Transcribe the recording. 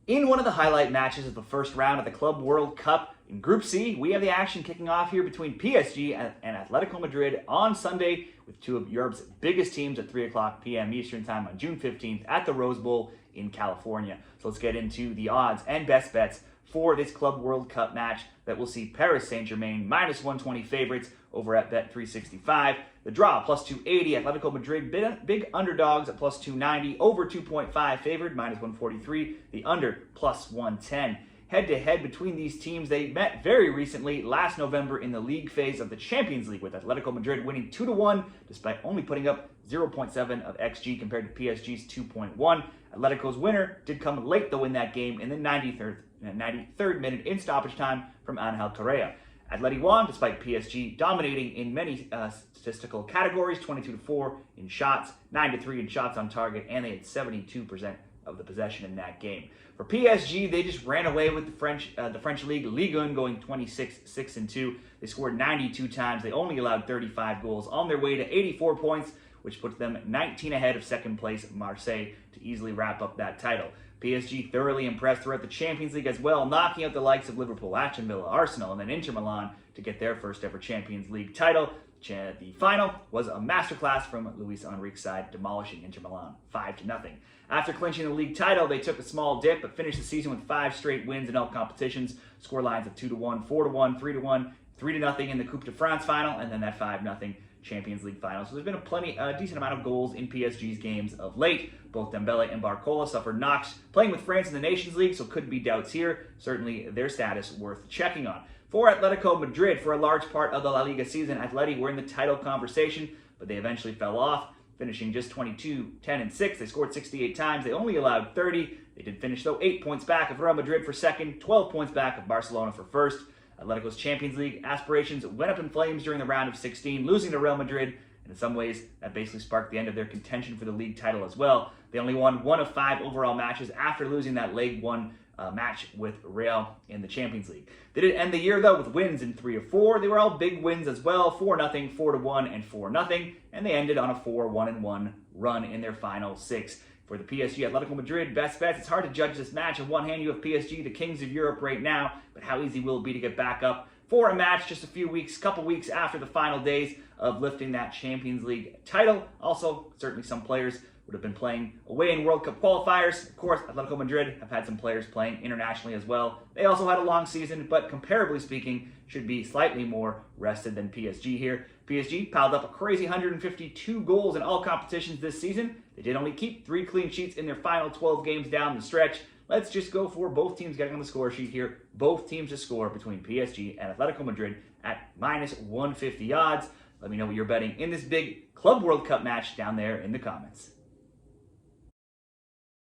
In one of the highlight matches of the first round of the Club World Cup in Group C, we have the action kicking off here between PSG and Atletico Madrid on Sunday, with two of Europe's biggest teams at 3 o'clock p.m. Eastern Time on June 15th at the Rose Bowl in California. So let's get into the odds and best bets for this Club World Cup match that will see Paris Saint-Germain minus 120 favorites over at Bet365. The draw plus 280, Atletico Madrid big underdogs at plus 290, over 2.5 favored minus 143, the under plus 110. Head-to-head between these teams, they met very recently last November in the league phase of the Champions League, with Atletico Madrid winning 2-1 despite only putting up 0.7 of XG compared to PSG's 2.1. Atletico's winner did come late though in that game in the 93rd minute in stoppage time from Angel Correa. Atleti won despite PSG dominating in many statistical categories, 22-4 in shots, 9-3 in shots on target, and they had 72% of the possession in that game. For PSG, they just ran away with the French league, Ligue 1, going 26-6-2. They scored 92 times. They only allowed 35 goals, on their way to 84 points, which puts them 19 ahead of second place Marseille to easily wrap up that title. PSG thoroughly impressed throughout the Champions League as well, knocking out the likes of Liverpool, Aston Villa, Arsenal, and then Inter Milan to get their first ever Champions League title. The final was a masterclass from Luis Enrique's side, demolishing Inter Milan 5-0. After clinching the league title, they took a small dip, but finished the season with 5 straight wins in all competitions, score lines of 2-1, 4-1, 3-1, 3-0 in the Coupe de France final, and then that 5-0 Champions League final. So there's been a decent amount of goals in PSG's games of late. Both Dembele and Barcola suffered knocks playing with France in the Nations League, so could be doubts here. Certainly their status worth checking on. For Atletico Madrid, for a large part of the La Liga season, Atleti were in the title conversation, but they eventually fell off, finishing just 22, 10, and 6. They scored 68 times. They only allowed 30. They did finish, though, 8 points back of Real Madrid for second, 12 points back of Barcelona for first. Atletico's Champions League aspirations went up in flames during the round of 16, losing to Real Madrid, and in some ways, that basically sparked the end of their contention for the league title as well. They only won 1 of 5 overall matches after losing that Leg 1 match with Real in the Champions League. They did end the year, though, with wins in 3 of 4. They were all big wins as well, 4-0, 4-1, and 4-0, and they ended on a 4-1-1 run in their final 6. For the PSG Atletico Madrid best bets, it's hard to judge this match. On one hand, you have PSG, the kings of Europe right now, but how easy will it be to get back up for a match just a couple weeks after the final days of lifting that Champions League title? Also, certainly some players would have been playing away in World Cup qualifiers. Of course, Atletico Madrid have had some players playing internationally as well. They also had a long season, but comparably speaking, should be slightly more rested than PSG here. PSG piled up a crazy 152 goals in all competitions this season. They did only keep 3 clean sheets in their final 12 games down the stretch. Let's just go for both teams getting on the score sheet here. Both teams to score between PSG and Atletico Madrid at minus 150 odds. Let me know what you're betting in this big Club World Cup match down there in the comments.